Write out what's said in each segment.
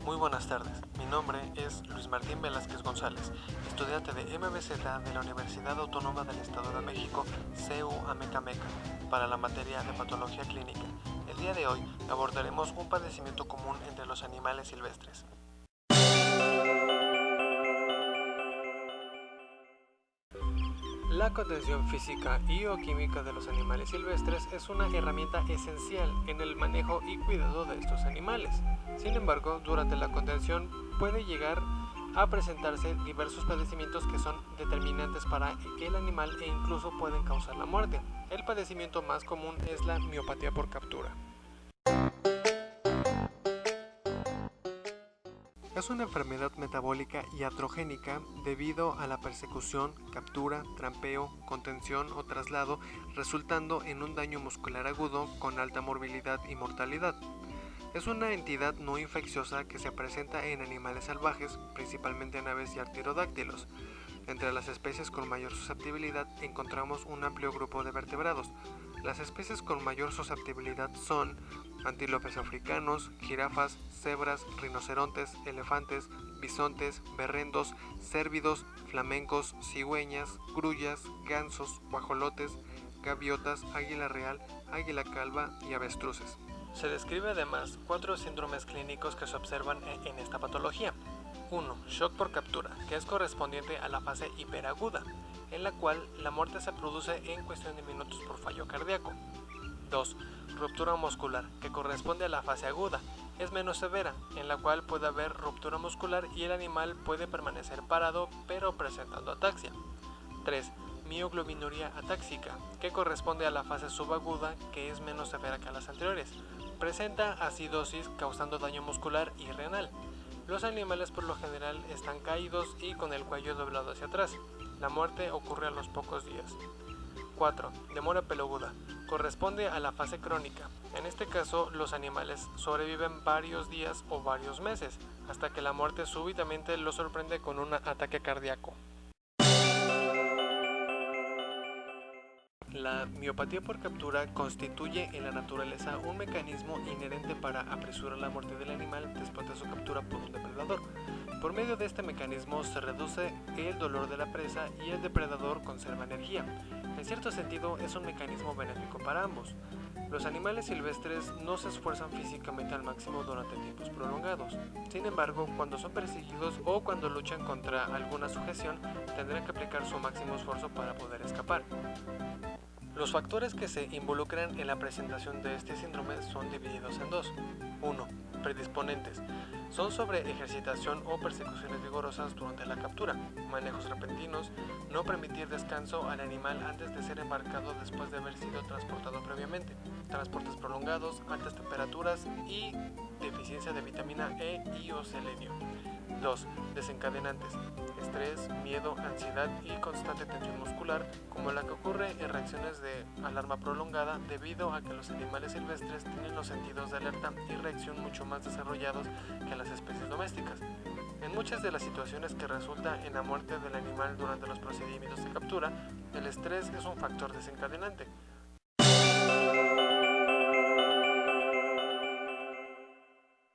Muy buenas tardes, mi nombre es Luis Martín Velázquez González, estudiante de MBZ de la Universidad Autónoma del Estado de México, CEU Amecameca, para la materia de Patología Clínica. El día de hoy abordaremos un padecimiento común entre los animales silvestres. La contención física y o química de los animales silvestres es una herramienta esencial en el manejo y cuidado de estos animales. Sin embargo, durante la contención puede llegar a presentarse diversos padecimientos que son determinantes para el animal e incluso pueden causar la muerte. El padecimiento más común es la miopatía por captura. Es una enfermedad metabólica y iatrogénica debido a la persecución, captura, trampeo, contención o traslado, resultando en un daño muscular agudo con alta morbilidad y mortalidad. Es una entidad no infecciosa que se presenta en animales salvajes, principalmente en aves y artiodáctilos. Entre las especies con mayor susceptibilidad encontramos un amplio grupo de vertebrados. Las especies con mayor susceptibilidad son antílopes africanos, jirafas, cebras, rinocerontes, elefantes, bisontes, berrendos, cérvidos, flamencos, cigüeñas, grullas, gansos, guajolotes, gaviotas, águila real, águila calva y avestruces. Se describe además 4 síndromes clínicos que se observan en esta patología. 1. Shock por captura, que es correspondiente a la fase hiperaguda, en la cual la muerte se produce en cuestión de minutos por fallo cardíaco. 2. Ruptura muscular, que corresponde a la fase aguda, es menos severa, en la cual puede haber ruptura muscular y el animal puede permanecer parado pero presentando ataxia. 3. Mioglobinuria atáxica, que corresponde a la fase subaguda, que es menos severa que las anteriores. Presenta acidosis causando daño muscular y renal. Los animales por lo general están caídos y con el cuello doblado hacia atrás. La muerte ocurre a los pocos días. 4. Demora peloaguda. Corresponde a la fase crónica. En este caso, los animales sobreviven varios días o varios meses, hasta que la muerte súbitamente los sorprende con un ataque cardíaco. La miopatía por captura constituye en la naturaleza un mecanismo inherente para apresurar la muerte del animal después de su captura por un depredador. Por medio de este mecanismo se reduce el dolor de la presa y el depredador conserva energía. En cierto sentido es un mecanismo benéfico para ambos. Los animales silvestres no se esfuerzan físicamente al máximo durante tiempos prolongados. Sin embargo, cuando son perseguidos o cuando luchan contra alguna sujeción, tendrán que aplicar su máximo esfuerzo para poder escapar. Los factores que se involucran en la presentación de este síndrome son divididos en dos. 1. Predisponentes. Son sobre ejercitación o persecuciones vigorosas durante la captura, manejos repentinos, no permitir descanso al animal antes de ser embarcado después de haber sido transportado previamente, transportes prolongados, altas temperaturas y deficiencia de vitamina E y o selenio. 2. Desencadenantes. Estrés, miedo, ansiedad y constante tensión muscular, como la que ocurre en reacciones de alarma prolongada debido a que los animales silvestres tienen los sentidos de alerta y reacción mucho más desarrollados que las especies domésticas. En muchas de las situaciones que resulta en la muerte del animal durante los procedimientos de captura, el estrés es un factor desencadenante.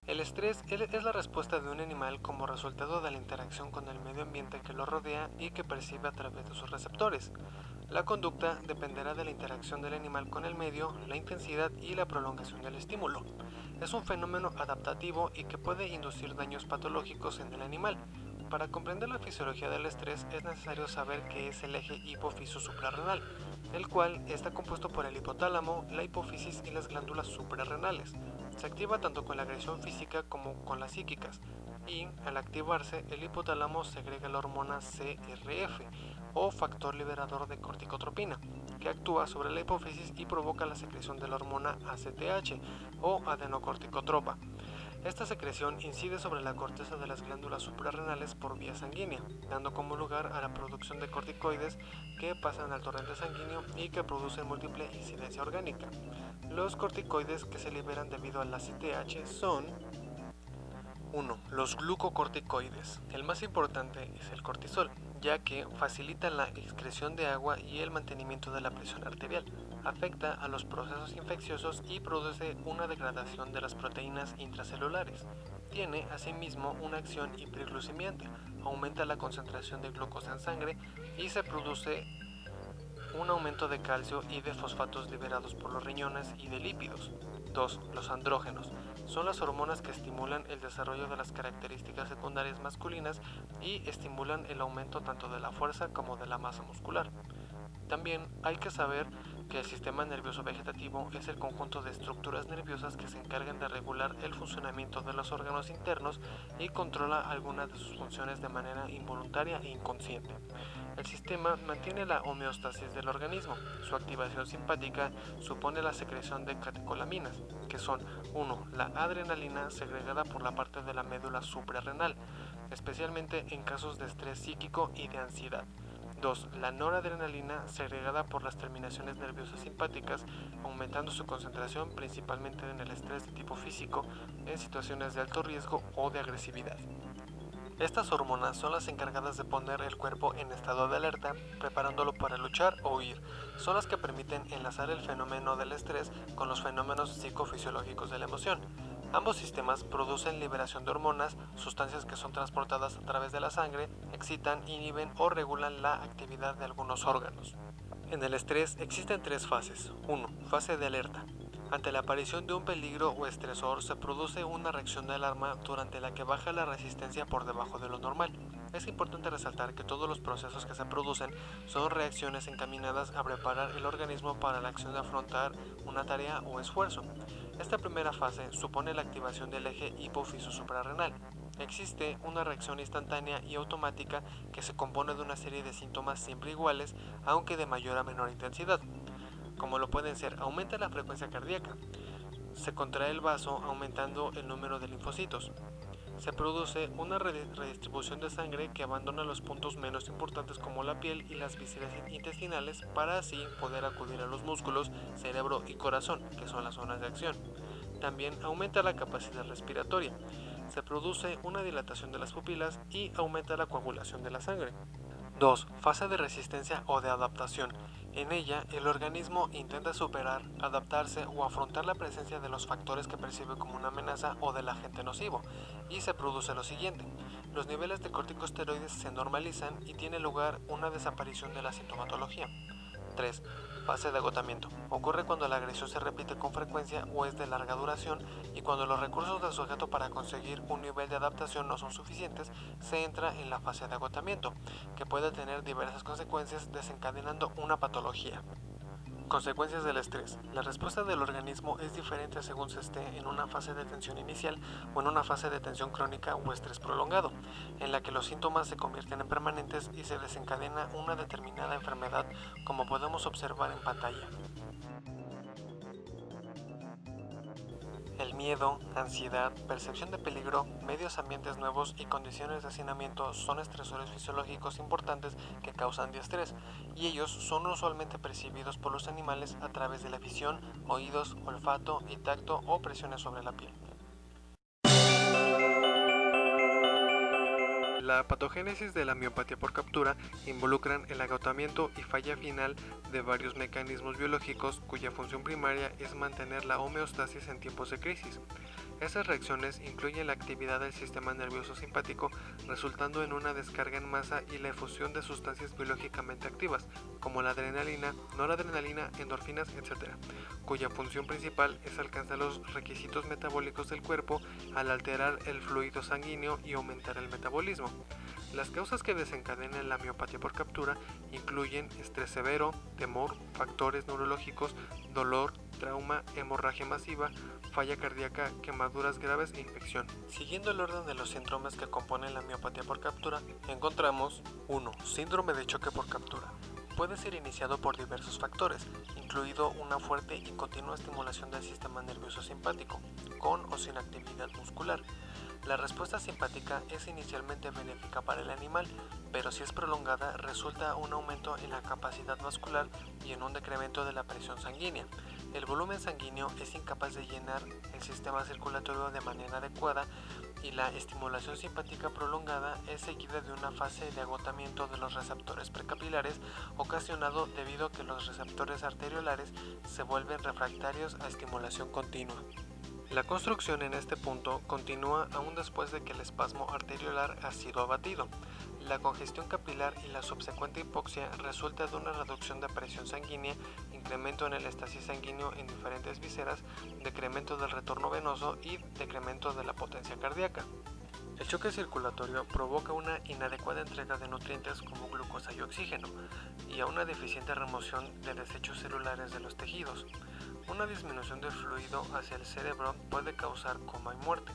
El estrés es la respuesta de un animal como resultado de la interacción con el medio ambiente que lo rodea y que percibe a través de sus receptores. La conducta dependerá de la interacción del animal con el medio, la intensidad y la prolongación del estímulo. Es un fenómeno adaptativo y que puede inducir daños patológicos en el animal. Para comprender la fisiología del estrés es necesario saber qué es el eje hipófisis-suprarrenal, el cual está compuesto por el hipotálamo, la hipófisis y las glándulas suprarrenales. Se activa tanto con la agresión física como con las psíquicas, y al activarse el hipotálamo segrega la hormona CRF o factor liberador de corticotropina, que actúa sobre la hipófisis y provoca la secreción de la hormona ACTH o adenocorticotropa. Esta secreción incide sobre la corteza de las glándulas suprarrenales por vía sanguínea, dando como lugar a la producción de corticoides que pasan al torrente sanguíneo y que producen múltiple incidencia orgánica. Los corticoides que se liberan debido al ACTH son 1. Los glucocorticoides. El más importante es el cortisol, ya que facilita la excreción de agua y el mantenimiento de la presión arterial, afecta a los procesos infecciosos y produce una degradación de las proteínas intracelulares. Tiene asimismo una acción hiperglucemiante, aumenta la concentración de glucosa en sangre y se produce un aumento de calcio y de fosfatos liberados por los riñones y de lípidos. 2. Los andrógenos. Son las hormonas que estimulan el desarrollo de las características secundarias masculinas y estimulan el aumento tanto de la fuerza como de la masa muscular. También hay que saber que el sistema nervioso vegetativo es el conjunto de estructuras nerviosas que se encargan de regular el funcionamiento de los órganos internos y controla algunas de sus funciones de manera involuntaria e inconsciente. El sistema mantiene la homeostasis del organismo. Su activación simpática supone la secreción de catecolaminas, que son 1. La adrenalina segregada por la parte de la médula suprarrenal, especialmente en casos de estrés psíquico y de ansiedad. 2. La noradrenalina segregada por las terminaciones nerviosas simpáticas, aumentando su concentración principalmente en el estrés de tipo físico, en situaciones de alto riesgo o de agresividad. Estas hormonas son las encargadas de poner el cuerpo en estado de alerta, preparándolo para luchar o huir. Son las que permiten enlazar el fenómeno del estrés con los fenómenos psicofisiológicos de la emoción. Ambos sistemas producen liberación de hormonas, sustancias que son transportadas a través de la sangre, excitan, inhiben o regulan la actividad de algunos órganos. En el estrés existen tres fases. 1. Fase de alerta. Ante la aparición de un peligro o estresor se produce una reacción de alarma durante la que baja la resistencia por debajo de lo normal. Es importante resaltar que todos los procesos que se producen son reacciones encaminadas a preparar el organismo para la acción de afrontar una tarea o esfuerzo. Esta primera fase supone la activación del eje hipófiso-suprarrenal. Existe una reacción instantánea y automática que se compone de una serie de síntomas siempre iguales, aunque de mayor a menor intensidad, como lo pueden ser: aumenta la frecuencia cardíaca, se contrae el vaso aumentando el número de linfocitos, se produce una redistribución de sangre que abandona los puntos menos importantes como la piel y las vísceras intestinales para así poder acudir a los músculos, cerebro y corazón, que son las zonas de acción. También aumenta la capacidad respiratoria, se produce una dilatación de las pupilas y aumenta la coagulación de la sangre. 2. Fase de resistencia o de adaptación. En ella, el organismo intenta superar, adaptarse o afrontar la presencia de los factores que percibe como una amenaza o del agente nocivo, y se produce lo siguiente: los niveles de corticosteroides se normalizan y tiene lugar una desaparición de la sintomatología. 3. Fase de agotamiento. Ocurre cuando la agresión se repite con frecuencia o es de larga duración, y cuando los recursos del sujeto para conseguir un nivel de adaptación no son suficientes, se entra en la fase de agotamiento, que puede tener diversas consecuencias desencadenando una patología. Consecuencias del estrés. La respuesta del organismo es diferente según se esté en una fase de tensión inicial o en una fase de tensión crónica o estrés prolongado, en la que los síntomas se convierten en permanentes y se desencadena una determinada enfermedad, como podemos observar en pantalla. El miedo, ansiedad, percepción de peligro, medios ambientes nuevos y condiciones de hacinamiento son estresores fisiológicos importantes que causan diestrés, y ellos son usualmente percibidos por los animales a través de la visión, oídos, olfato y tacto o presiones sobre la piel. La patogénesis de la miopatía por captura involucran el agotamiento y falla final de varios mecanismos biológicos cuya función primaria es mantener la homeostasis en tiempos de crisis. Esas reacciones incluyen la actividad del sistema nervioso simpático, resultando en una descarga en masa y la efusión de sustancias biológicamente activas, como la adrenalina, noradrenalina, endorfinas, etc., cuya función principal es alcanzar los requisitos metabólicos del cuerpo al alterar el fluido sanguíneo y aumentar el metabolismo. Las causas que desencadenan la miopatía por captura incluyen estrés severo, temor, factores neurológicos, dolor, trauma, hemorragia masiva, falla cardíaca, quemaduras graves e infección. Siguiendo el orden de los síndromes que componen la miopatía por captura, encontramos 1. Síndrome de choque por captura. Puede ser iniciado por diversos factores, incluido una fuerte y continua estimulación del sistema nervioso simpático, con o sin actividad muscular. La respuesta simpática es inicialmente benéfica para el animal, pero si es prolongada resulta un aumento en la capacidad vascular y en un decremento de la presión sanguínea. El volumen sanguíneo es incapaz de llenar el sistema circulatorio de manera adecuada, y la estimulación simpática prolongada es seguida de una fase de agotamiento de los receptores precapilares, ocasionado debido a que los receptores arteriolares se vuelven refractarios a estimulación continua. La construcción en este punto continúa aún después de que el espasmo arteriolar ha sido abatido. La congestión capilar y la subsecuente hipoxia resulta de una reducción de presión sanguínea, incremento en el éxtasis sanguíneo en diferentes vísceras, decremento del retorno venoso y decremento de la potencia cardíaca. El choque circulatorio provoca una inadecuada entrega de nutrientes como glucosa y oxígeno, y a una deficiente remoción de desechos celulares de los tejidos. Una disminución del fluido hacia el cerebro puede causar coma y muerte.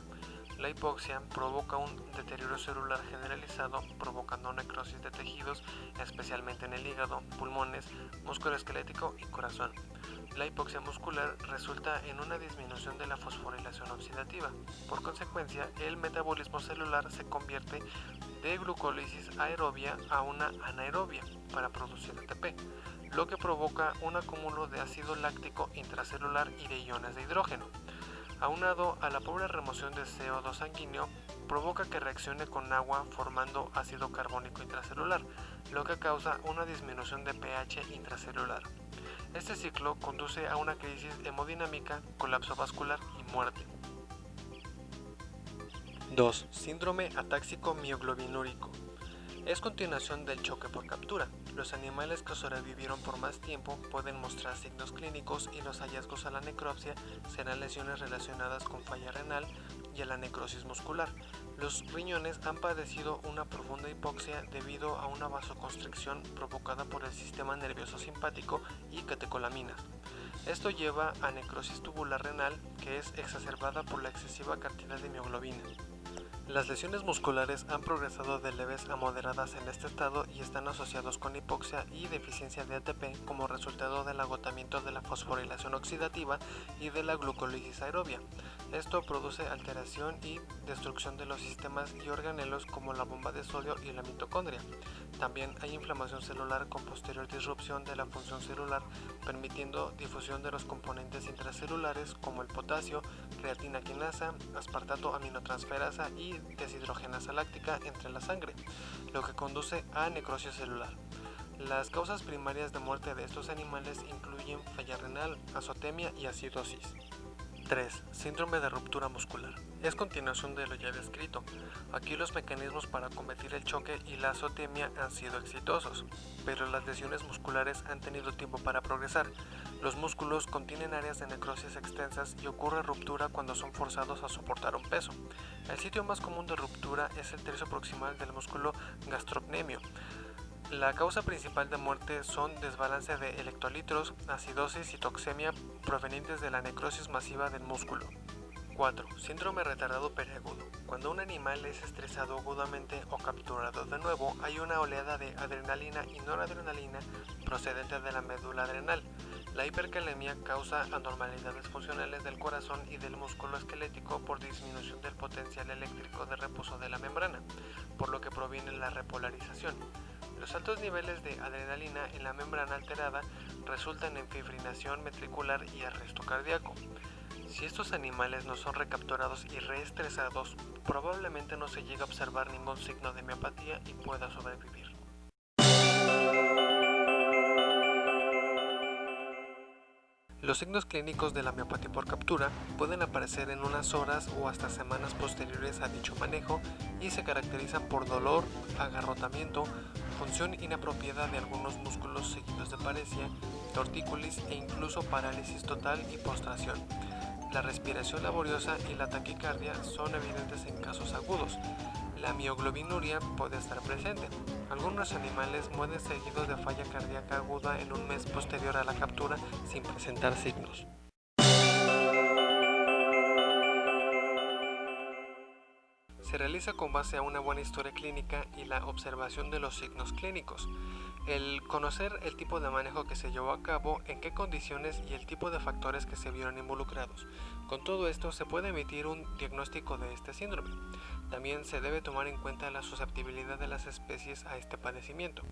La hipoxia provoca un deterioro celular generalizado, provocando necrosis de tejidos, especialmente en el hígado, pulmones, músculo esquelético y corazón. La hipoxia muscular resulta en una disminución de la fosforilación oxidativa. Por consecuencia, el metabolismo celular se convierte de glucólisis aerobia a una anaerobia para producir ATP, lo que provoca un acúmulo de ácido láctico intracelular y de iones de hidrógeno. Aunado a la pobre remoción de CO2 sanguíneo, provoca que reaccione con agua formando ácido carbónico intracelular, lo que causa una disminución de pH intracelular. Este ciclo conduce a una crisis hemodinámica, colapso vascular y muerte. 2. Síndrome atáxico mioglobinúrico. Es continuación del choque por captura. Los animales que sobrevivieron por más tiempo pueden mostrar signos clínicos y los hallazgos a la necropsia serán lesiones relacionadas con falla renal y a la necrosis muscular. Los riñones han padecido una profunda hipoxia debido a una vasoconstricción provocada por el sistema nervioso simpático y catecolaminas. Esto lleva a necrosis tubular renal, que es exacerbada por la excesiva cantidad de mioglobina. Las lesiones musculares han progresado de leves a moderadas en este estado y están asociados con hipoxia y deficiencia de ATP como resultado del agotamiento de la fosforilación oxidativa y de la glucólisis aerobia. Esto produce alteración y destrucción de los sistemas y organelos como la bomba de sodio y la mitocondria. También hay inflamación celular con posterior disrupción de la función celular, permitiendo difusión de los componentes intracelulares como el potasio, creatina quinasa, aspartato aminotransferasa y deshidrogenasa láctica entre la sangre, lo que conduce a necrosis celular. Las causas primarias de muerte de estos animales incluyen falla renal, azotemia y acidosis. 3. Síndrome de ruptura muscular. Es continuación de lo ya descrito. Aquí los mecanismos para combatir el choque y la azotemia han sido exitosos, pero las lesiones musculares han tenido tiempo para progresar. Los músculos contienen áreas de necrosis extensas y ocurre ruptura cuando son forzados a soportar un peso. El sitio más común de ruptura es el tercio proximal del músculo gastrocnemio. La causa principal de muerte son desbalance de electrolitos, acidosis y toxemia provenientes de la necrosis masiva del músculo. 4. Síndrome retardado periagudo. Cuando un animal es estresado agudamente o capturado de nuevo, hay una oleada de adrenalina y noradrenalina procedente de la médula adrenal. La hipercalemia causa anormalidades funcionales del corazón y del músculo esquelético por disminución del potencial eléctrico de reposo de la membrana, por lo que proviene la repolarización. Los altos niveles de adrenalina en la membrana alterada resultan en fibrinación ventricular y arresto cardíaco. Si estos animales no son recapturados y reestresados, probablemente no se llegue a observar ningún signo de miopatía y pueda sobrevivir. Los signos clínicos de la miopatía por captura pueden aparecer en unas horas o hasta semanas posteriores a dicho manejo y se caracterizan por dolor, agarrotamiento, función inapropiada de algunos músculos seguidos de paresia, tortícolis e incluso parálisis total y postración. La respiración laboriosa y la taquicardia son evidentes en casos agudos. La mioglobinuria puede estar presente. Algunos animales mueren seguidos de falla cardíaca aguda en un mes posterior a la captura sin presentar signos. Se realiza con base a una buena historia clínica y la observación de los signos clínicos. El conocer el tipo de manejo que se llevó a cabo, en qué condiciones y el tipo de factores que se vieron involucrados. Con todo esto se puede emitir un diagnóstico de este síndrome. También se debe tomar en cuenta la susceptibilidad de las especies a este padecimiento.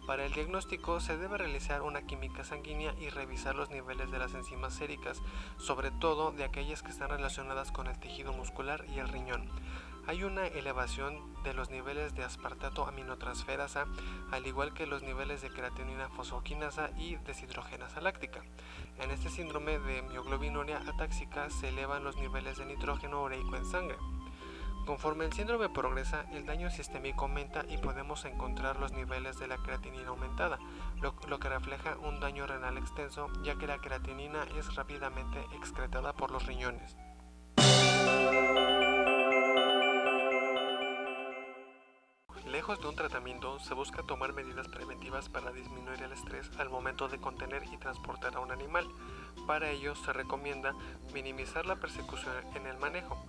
Para el diagnóstico se debe realizar una química sanguínea y revisar los niveles de las enzimas séricas, sobre todo de aquellas que están relacionadas con el tejido muscular y el riñón. Hay una elevación de los niveles de aspartato aminotransferasa, al igual que los niveles de creatinina fosfoquinasa y deshidrogenasa láctica. En este síndrome de mioglobinuria atáxica se elevan los niveles de nitrógeno ureico en sangre. Conforme el síndrome progresa, el daño sistémico aumenta y podemos encontrar los niveles de la creatinina aumentada, lo que refleja un daño renal extenso, ya que la creatinina es rápidamente excretada por los riñones. Lejos de un tratamiento, se busca tomar medidas preventivas para disminuir el estrés al momento de contener y transportar a un animal. Para ello, se recomienda minimizar la persecución en el manejo,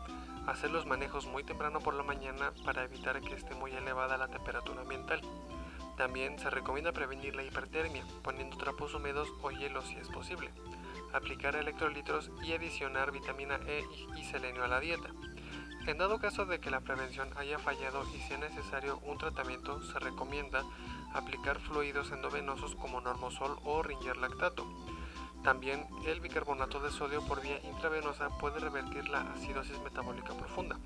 hacer los manejos muy temprano por la mañana para evitar que esté muy elevada la temperatura ambiental. También se recomienda prevenir la hipertermia, poniendo trapos húmedos o hielo si es posible, aplicar electrolitos y adicionar vitamina E y selenio a la dieta. En dado caso de que la prevención haya fallado y sea necesario un tratamiento, se recomienda aplicar fluidos endovenosos como normosol o ringer lactato. También el bicarbonato de sodio por vía intravenosa puede revertir la acidosis metabólica profunda.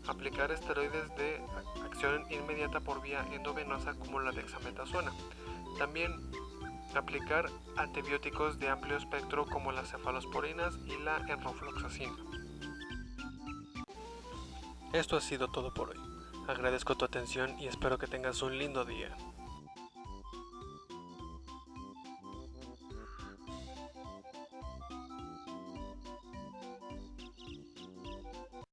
Aplicar esteroides de acción inmediata por vía endovenosa como la dexametasona. También aplicar antibióticos de amplio espectro como las cefalosporinas y la enrofloxacina. Esto ha sido todo por hoy. Agradezco tu atención y espero que tengas un lindo día.